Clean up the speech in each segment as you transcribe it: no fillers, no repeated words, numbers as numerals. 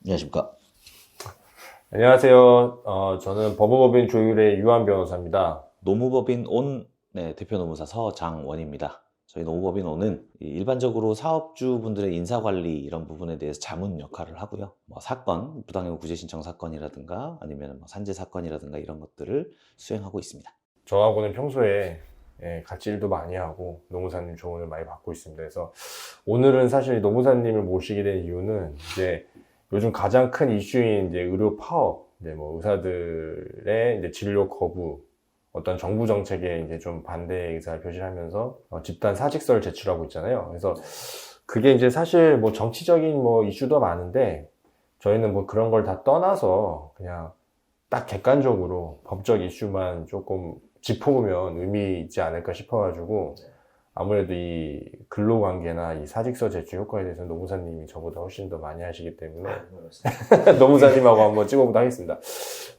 안녕하십니까. 안녕하세요. 저는 법무법인 조율의 유한 변호사입니다. 노무법인 온 대표 노무사 서장원입니다. 저희 노무법인 온은 일반적으로 사업주분들의 인사관리 이런 부분에 대해서 자문 역할을 하고요. 사건, 부당이고 구제 신청 사건이라든가 아니면 산재 사건이라든가 이런 것들을 수행하고 있습니다. 저하고는 평소에 같이 일도 많이 하고 노무사님 조언을 많이 받고 있습니다. 그래서 오늘은 사실 노무사님을 모시게 된 이유는 이제 요즘 가장 큰 이슈인 이제 의료 파업, 의사들의 이제 진료 거부, 어떤 정부 정책에 이제 좀 반대 의사를 표시하면서 집단 사직서를 제출하고 있잖아요. 그래서 그게 이제 사실 정치적인 이슈도 많은데 저희는 그런 걸 다 떠나서 그냥 딱 객관적으로 법적 이슈만 조금 짚어보면 의미 있지 않을까 싶어가지고 아무래도 이 근로관계나 이 사직서 제출 효과에 대해서 노무사님이 저보다 훨씬 더 많이 하시기 때문에 노무사님하고 한번 찍어보도록 하겠습니다.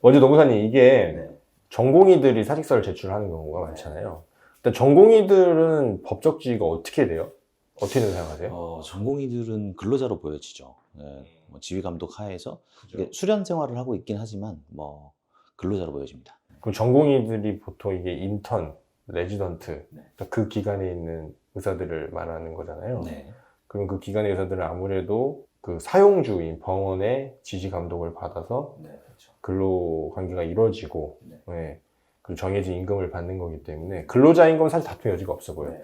먼저 노무사님, 이게 전공의들이 사직서를 제출하는 경우가 많잖아요. 일단 전공의들은 법적 지위가 어떻게 돼요? 어떻게 생각하세요? 전공의들은 근로자로 보여지죠. 지휘감독 하에서 수련 생활을 하고 있긴 하지만 근로자로 보여집니다. 그럼 전공의들이 보통 이게 인턴, 레지던트, 그 기간에 있는 의사들을 말하는 거잖아요. 그럼 그 기간의 의사들은 아무래도 그 사용주인 병원의 지시 감독을 받아서 근로관계가 이루어지고 그리고 정해진 임금을 받는 거기 때문에 근로자인 건 사실 다툼 여지가 없어 보여요.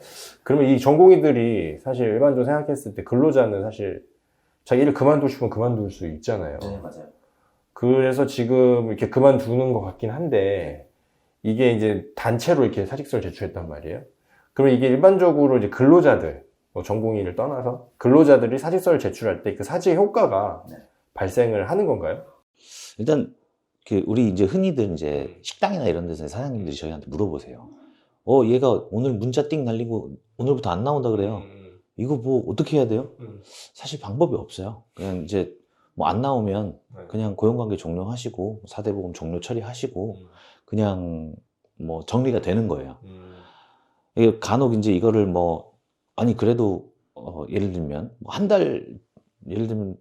그러면 이 전공의들이 사실 일반적으로 생각했을 때 근로자는 사실 자기 일을 그만두고 싶으면 그만둘 수 있잖아요. 네, 맞아요. 그래서 지금 이렇게 그만두는 것 같긴 한데 이게 이제 단체로 이렇게 사직서를 제출했단 말이에요. 그러면 이게 일반적으로 이제 근로자들, 전공의를 떠나서 근로자들이 사직서를 제출할 때 그 사직의 효과가 발생을 하는 건가요? 일단 우리 이제 흔히들 이제 식당이나 이런 데서 사장님들이 저희한테 물어보세요. 얘가 오늘 문자 띵 날리고 오늘부터 안 나온다 그래요. 이거 어떻게 해야 돼요? 사실 방법이 없어요. 그냥 이제 안 나오면 그냥 고용관계 종료하시고 사대보험 종료 처리하시고 그냥 정리가 되는 거예요. 이게 간혹 이제 이거를 아니 그래도 예를 들면 한 달 예를 들면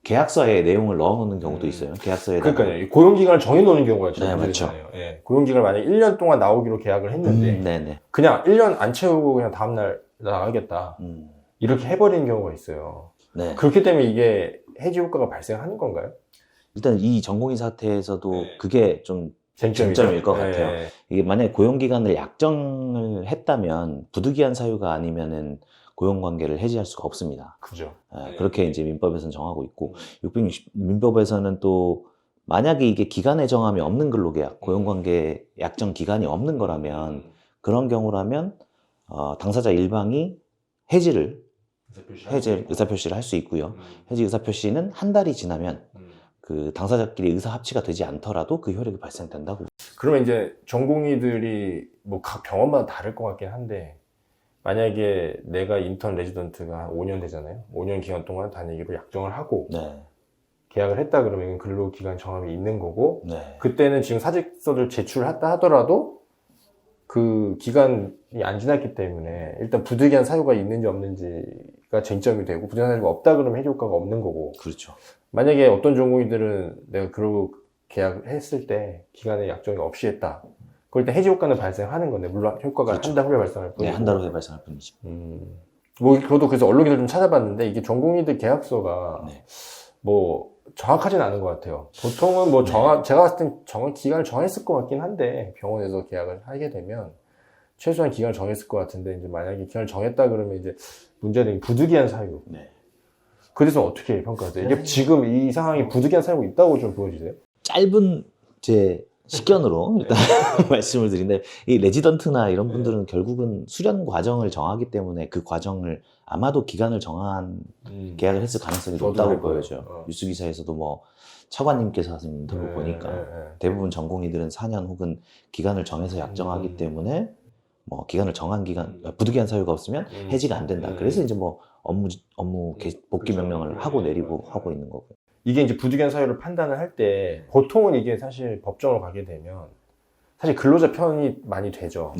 계약서에 내용을 넣어놓는 경우도 있어요. 계약서에다가. 그러니까요. 고용기간을 정해놓는 경우가 진짜 네, 문제잖아요. 고용기간을 만약에 1년 동안 나오기로 계약을 했는데 그냥 1년 안 채우고 그냥 다음날 나가겠다. 이렇게 해버리는 경우가 있어요. 그렇기 때문에 이게 해지 효과가 발생하는 건가요? 일단 이 전공의 사태에서도 그게 좀 쟁점일 것 같아요. 이게 만약에 고용기간을 약정을 했다면 부득이한 사유가 아니면은 고용관계를 해지할 수가 없습니다. 그죠. 그렇게 이제 민법에서는 정하고 있고 660 민법에서는 또 만약에 이게 기간의 정함이 없는 근로계약, 고용관계 약정 기간이 없는 거라면 그런 경우라면 당사자 일방이 해지 의사표시를 할 수 있고요. 해지 의사표시는 한 달이 지나면 그 당사자끼리 의사 합치가 되지 않더라도 그 효력이 발생된다고. 그러면 이제 전공의들이 각 병원마다 다를 것 같긴 한데 만약에 내가 인턴 레지던트가 한 5년 되잖아요. 5년 기간 동안 다니기로 약정을 하고 계약을 했다 그러면 근로기간 정함이 있는 거고 그때는 지금 사직서를 제출했다 하더라도 그 기간이 안 지났기 때문에 일단 부득이한 사유가 있는지 없는지가 쟁점이 되고 부득이한 사유가 없다 그러면 해지 효과가 없는 거고. 그렇죠. 만약에 어떤 전공의들은 내가 그러고 계약을 했을 때 기간에 약정이 없이 했다. 그럴 때 해지 효과는 발생하는 건데 물론 효과가 한 달 후에 발생할 뿐이고. 한 달 후에 발생할 뿐이죠. 저도 그래서 언론기사를 좀 찾아봤는데 이게 전공의들 계약서가 정확하진 않은 것 같아요. 보통은 제가 봤을 땐 기간을 정했을 것 같긴 한데 병원에서 계약을 하게 되면 최소한 기간을 정했을 것 같은데 이제 만약에 기간을 정했다 그러면 이제 문제는 부득이한 사유. 그래서 어떻게 평가하세요? 이게 지금 이 상황이 부득이한 사유가 있다고 좀 보여지세요? 짧은 제 식견으로 일단 말씀을 드린데 이 레지던트나 이런 분들은 결국은 수련 과정을 정하기 때문에 그 과정을 아마도 기간을 정한 계약을 했을 가능성이 높다고 보여져요. 뉴스 기사에서도 차관님께서 하신 인터뷰 보니까 대부분 전공의들은 4년 혹은 기간을 정해서 약정하기 때문에 기간을 정한 기간 부득이한 사유가 없으면 해지가 안 된다. 그래서 이제 업무 복귀 명령을 하고 내리고 하고 있는 거고요. 이게 이제 부득이한 사유를 판단을 할 때 보통은 이게 사실 법정으로 가게 되면 사실 근로자 편이 많이 되죠.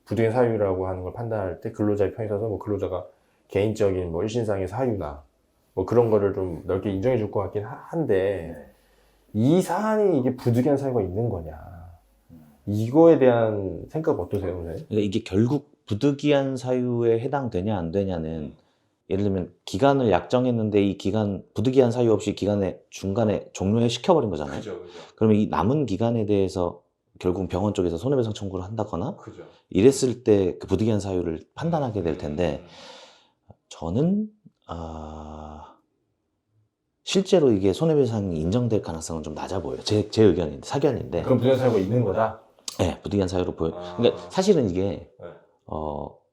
부득이한 사유라고 하는 걸 판단할 때 근로자의 편이 서서 근로자가 개인적인 일신상의 사유나 뭐 그런 거를 좀 넓게 인정해 줄 것 같긴 한데 이 사안이 이게 부득이한 사유가 있는 거냐 이거에 대한 생각 어떠세요, 선생님? 그러니까 이게 결국 부득이한 사유에 해당되냐 안 되냐는 예를 들면 기간을 약정했는데 이 기간 부득이한 사유 없이 기간에 중간에 종료해 시켜버린 거잖아요. 그죠. 그러면 이 남은 기간에 대해서 결국 병원 쪽에서 손해배상 청구를 한다거나 그죠. 이랬을 때 그 부득이한 사유를 판단하게 될 텐데 저는 실제로 이게 손해배상이 인정될 가능성은 좀 낮아 보여요. 제 의견인데 사견인데. 그럼 부득이한 사유가 있는 거다? 네, 부득이한 사유로 보여. 그러니까 사실은 이게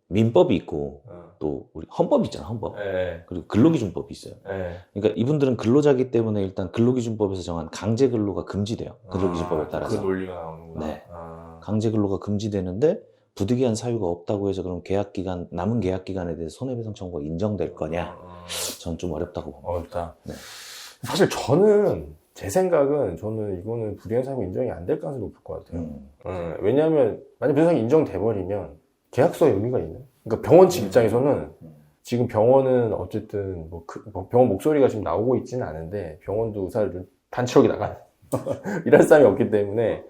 민법이 있고 또 우리 헌법이 있잖아, 헌법. 네. 그리고 근로기준법이 있어요. 네. 그러니까 이분들은 근로자기 때문에 일단 근로기준법에서 정한 강제 근로가 금지돼요. 근로기준법에 따라서. 그 논리가 나오는구나. 네. 강제 근로가 금지되는데 부득이한 사유가 없다고 해서 그럼 계약 기간 남은 계약 기간에 대해서 손해배상 청구가 인정될 거냐? 전 좀 어렵다고 봅니다. 어렵다. 네. 사실 저는 제 생각은 저는 이거는 부득이한 사유가 인정이 안 될 가능성이 높을 것 같아요. 왜냐하면 만약 부득이한 사유가 인정돼 버리면 계약서에 의미가 있는. 그러니까 병원 측 입장에서는 지금 병원은 어쨌든 뭐 병원 목소리가 지금 나오고 있지는 않은데 병원도 의사를 좀 단체로 나가는 일할 사람이 없기 때문에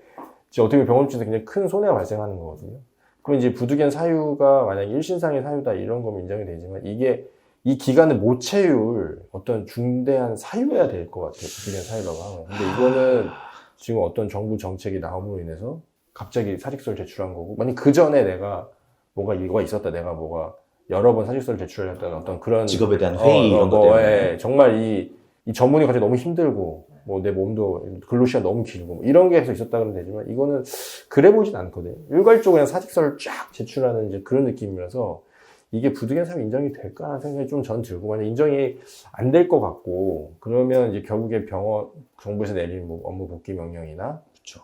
지금 어떻게 보면 병원 측에서 굉장히 큰 손해가 발생하는 거거든요. 그럼 이제 부득이한 사유가 만약에 일신상의 사유다 이런 거면 인정이 되지만 이게 이 기간을 못 채울 어떤 중대한 사유여야 될 것 같아요. 부득이한 사유라고 하면. 근데 이거는 지금 어떤 정부 정책이 나옴으로 인해서 갑자기 사직서를 제출한 거고, 만약 그 전에 내가 뭐가 이거가 있었다, 내가 뭐가 여러 번 사직서를 제출했던 어떤 그런 직업에 대한 회의 이런 것 때문에 정말 이 전문이 갑자기 너무 힘들고 뭐 내 몸도 근로시간 너무 길고 뭐 이런 게 해서 있었다 그러면 되지만 이거는 그래 보진 않거든요. 일괄적으로 그냥 사직서를 쫙 제출하는 이제 그런 느낌이라서 이게 부득이한 사유 인정이 될까 하는 생각이 좀 전 들고, 만약 인정이 안 될 것 같고 그러면 이제 결국에 병원 정부에서 내린 뭐 업무 복귀 명령이나 그렇죠.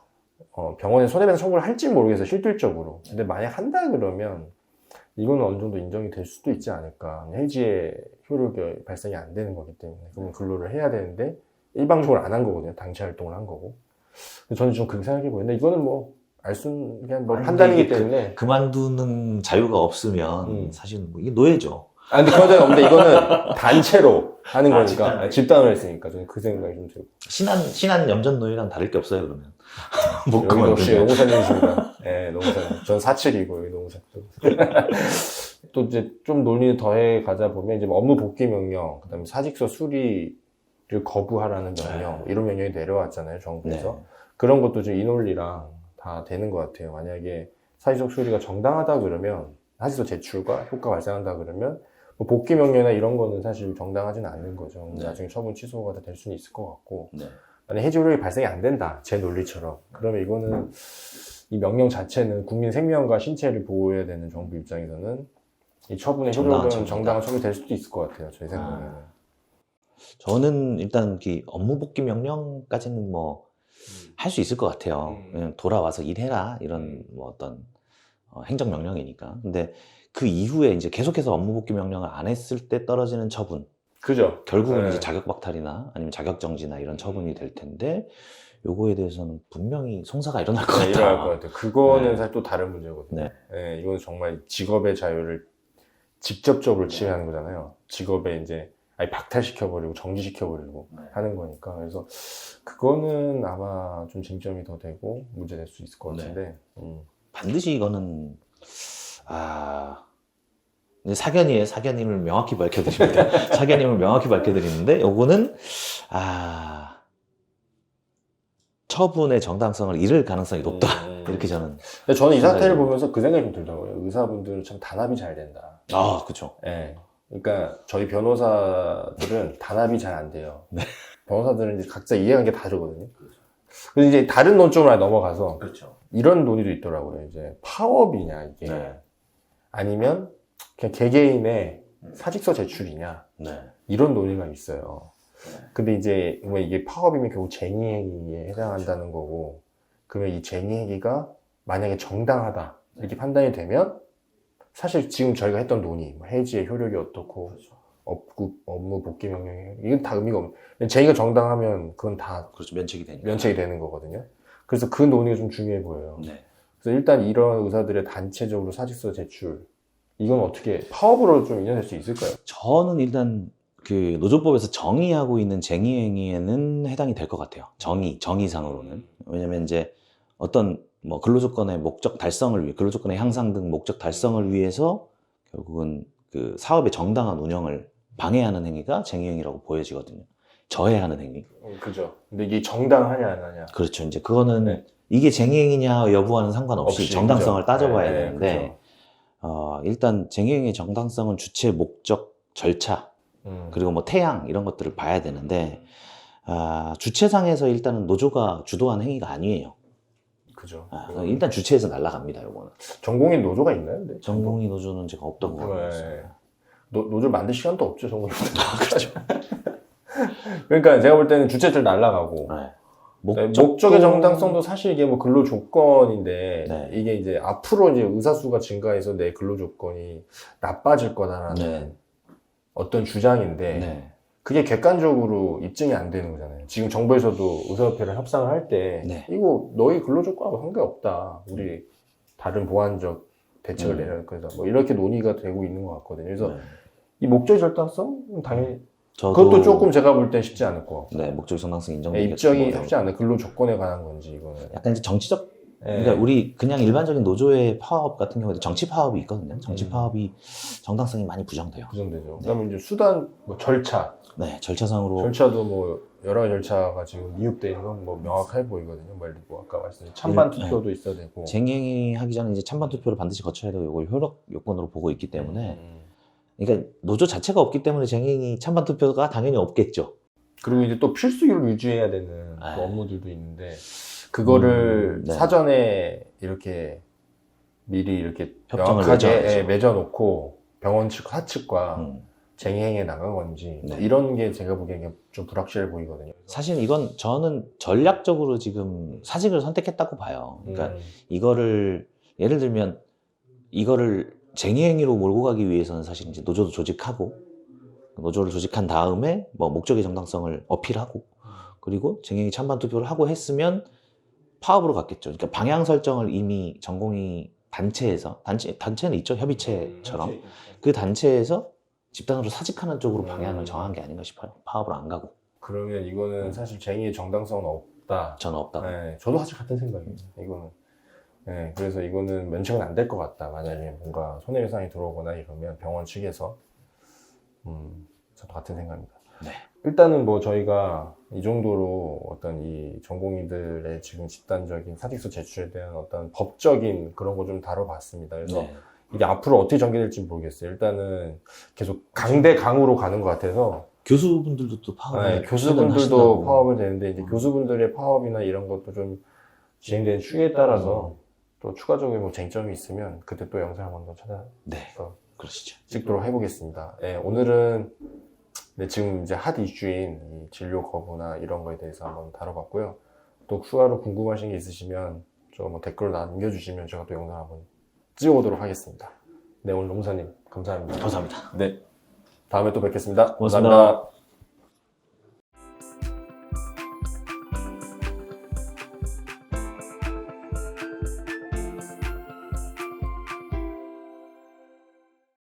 병원에 손해배상 청구를 할지 모르겠어요, 실질적으로. 근데 만약 한다 그러면 이거는 어느 정도 인정이 될 수도 있지 않을까. 해지의 효력이 발생이 안 되는 거기 때문에 그러면 근로를 해야 되는데 일방적으로 안 한 거거든요. 당시 활동을 한 거고. 저는 좀 그렇게 생각해 보이는데 이거는 뭐 알 수는 그냥 뭐 판단이기 때문에 그만두는 자유가 없으면 사실은 뭐 이게 노예죠. 근데 그런 적이 없는데 이거는 단체로 하는 거니까 집단으로 했으니까 저는 그 생각이 좀 들고. 신한 염전 노예랑 다를 게 없어요 그러면. 못 여기 역시 그만두면. 노무사님이십니다. 네, 노무사님. 전 47이고 여기 노무사님. 또 이제 좀 논의를 더해 가자 보면 이제 뭐 업무 복귀 명령, 그다음에 사직서 수리를 거부하라는 명령, 이런 명령이 내려왔잖아요 정부에서. 네. 그런 것도 좀 이 논리랑 다 되는 것 같아요. 만약에 사직서 수리가 정당하다 그러면 사직서 제출과 효과 발생한다 그러면 뭐 복귀 명령이나 이런 거는 사실 정당하지는 않는 거죠. 네. 나중에 처분 취소가 될 수는 있을 것 같고. 네. 만약 해지 효력이 발생이 안 된다, 제 논리처럼, 그러면 이거는 이 명령 자체는 국민 생명과 신체를 보호해야 되는 정부 입장에서는 이 처분의 효력은 정당한 처분이 될 수도 있을 것 같아요, 제 생각에는. 저는 일단 업무 복귀 명령까지는 뭐 할 수 있을 것 같아요. 그냥 돌아와서 일해라 이런 뭐 어떤 행정 명령이니까. 근데 그 이후에 이제 계속해서 업무 복귀 명령을 안 했을 때 떨어지는 처분. 그죠? 결국은 네. 이제 자격 박탈이나 아니면 자격 정지나 이런 처분이 될 텐데 요거에 대해서는 분명히 송사가 일어날 것 같다. 일어날 것 같아요. 그거는 네. 사실 또 다른 문제거든요. 네. 네, 이건 정말 직업의 자유를 직접적으로 침해하는 거잖아요. 직업에 이제 아예 박탈시켜버리고 정지시켜버리고 하는 거니까. 그래서 그거는 아마 좀 쟁점이 더 되고 문제될 수 있을 것 같은데. 반드시 이거는 이제 사견임을 명확히 밝혀드립니다. 사견임을 명확히 밝혀드리는데 요거는 처분의 정당성을 잃을 가능성이 높다. 이렇게 저는. 근데 저는 이 사태를 보면서 그 생각이 좀 들더라고요. 의사분들은 참 단합이 잘 된다. 그렇죠. 네. 그러니까 저희 변호사들은 단합이 잘 안 돼요. 네. 변호사들은 이제 각자 이해하는 게 다르거든요. 그래서 이제 다른 논점으로 하나 넘어가서 그렇죠. 이런 논의도 있더라고요. 이제 파업이냐 이게, 아니면 그냥 개개인의 사직서 제출이냐, 이런 논의가 있어요. 근데 이제 뭐 이게 파업이면 결국 쟁의행위에 해당한다는 거고, 그러면 이 쟁의행위가 만약에 정당하다 이렇게 판단이 되면 사실 지금 저희가 했던 논의, 뭐 해지의 효력이 어떻고, 업무 복귀 명령이, 이건 다 의미가 없는. 쟁의가 정당하면 그건 다 그렇죠. 면책이 되니까. 면책이 되는 거거든요. 그래서 그 논의가 좀 중요해 보여요. 네. 그래서 일단 이런 의사들의 단체적으로 사직서 제출, 이건 어떻게 파업으로 좀 인정될 수 있을까요? 저는 일단 그 노조법에서 정의하고 있는 쟁의행위에는 해당이 될 것 같아요. 정의상으로는. 왜냐면 이제 어떤 뭐 근로조건의 목적 달성을 위해, 근로조건의 향상 등 목적 달성을 위해서 결국은 그 사업의 정당한 운영을 방해하는 행위가 쟁의행위라고 보여지거든요. 저해하는 행위. 그죠. 근데 이게 정당하냐 안 하냐. 그렇죠. 이제 그거는 네. 이게 쟁의행위냐 여부와는 상관없이 없이, 정당성을 그죠. 따져봐야 네, 되는데, 일단 쟁의행위의 정당성은 주체, 목적, 절차, 그리고 뭐 태양 이런 것들을 봐야 되는데, 주체상에서 일단은 노조가 주도한 행위가 아니에요. 그죠. 일단 주체에서 날아갑니다, 요거는. 전공인 노조가 있나요? 네. 전공의 노조는 제가 없다고 알고 있어요. 노조를 만들 시간도 없죠, 전공인 그렇죠. 그러니까 제가 볼 때는 주체들 날아가고, 네. 목적의 정당성도 사실 이게 뭐 근로 조건인데, 네. 이게 이제 앞으로 이제 의사수가 증가해서 내 근로 조건이 나빠질 거다라는 네. 어떤 주장인데, 네. 그게 객관적으로 입증이 안 되는 거잖아요. 지금 정부에서도 의사협회랑 협상을 할 때, 네. 이거 너희 근로 조건하고 관계없다. 우리 다른 보완적 대책을 내려야 거다. 뭐 이렇게 논의가 되고 있는 것 같거든요. 그래서 네. 이 목적의 절단성은 당연히 저도 그것도 조금 제가 볼 땐 쉽지 않을 것 같고. 네, 목적 정당성 인정되기 입장이 쉽지 않아요. 근로 조건에 관한 건지 이거는. 약간 이제 정치적, 네. 그러니까 우리 그냥 일반적인 노조의 파업 같은 경우에도 정치 파업이 있거든요. 정치 파업이 정당성이 많이 부정돼요. 부정되죠. 그다음에 이제 수단, 뭐 절차. 네, 절차상으로. 절차도 뭐 여러 가지 절차가 지금 미흡되어 있는 건 뭐 명확해 보이거든요. 뭐 아까 말씀드린 찬반 투표도 있어야 되고. 쟁행위 하기 전에 이제 찬반 투표를 반드시 거쳐야 되고 이걸 효력 요건으로 보고 있기 때문에, 그러니까 노조 자체가 없기 때문에 쟁행위 찬반 투표가 당연히 없겠죠. 그리고 이제 또 필수율을 유지해야 되는 네. 그 업무들도 있는데 그거를 네. 사전에 이렇게 미리 이렇게 협정을 명확하게 맺어야죠. 맺어놓고 병원 측 사측과 음. 쟁행에 나간 건지 네. 이런 게 제가 보기엔 좀 불확실해 보이거든요. 사실 이건 저는 전략적으로 지금 사직을 선택했다고 봐요. 그러니까 이거를 예를 들면 이거를 쟁의행위로 몰고 가기 위해서는 사실 이제 노조도 조직하고, 노조를 조직한 다음에 뭐 목적의 정당성을 어필하고, 그리고 쟁행위 찬반 투표를 하고 했으면 파업으로 갔겠죠. 그러니까 방향 설정을 이미 전공의 단체에서, 단체는 있죠, 협의체처럼. 그 단체에서 집단으로 사직하는 쪽으로 방향을 정한 게 아닌가 싶어요. 파업을 안 가고. 그러면 이거는 사실 쟁의의 정당성은 없다. 저는 없다고. 네, 저도 사실 같은 생각입니다. 이거는. 네, 그래서 이거는 면책은 안 될 것 같다. 만약에 뭔가 손해배상이 들어오거나 이러면 병원 측에서 저도 같은 생각입니다. 네. 일단은 뭐 저희가 이 정도로 어떤 이 전공의들의 지금 집단적인 사직서 제출에 대한 어떤 법적인 그런 거 좀 다뤄봤습니다. 그래서 네. 이게 앞으로 어떻게 전개될지 모르겠어요. 일단은 계속 강대강으로 가는 것 같아서. 교수분들도 또 파업을 교수분들도 파업을 되는데 이제 교수분들의 파업이나 이런 것도 좀 진행되는 추이에 따라서 또 추가적인 뭐 쟁점이 있으면 그때 또 영상 한번 더 찾아서 네, 그러시죠. 찍도록 해보겠습니다. 네, 오늘은 지금 이제 핫 이슈인 이 진료 거부나 이런 거에 대해서 한번 다뤄봤고요. 또 추가로 궁금하신 게 있으시면 뭐 댓글로 남겨주시면 제가 또 영상 한번 찍어보도록 하겠습니다. 네, 오늘 노무사님 감사합니다. 감사합니다. 네, 다음에 또 뵙겠습니다. 고맙습니다. 감사합니다.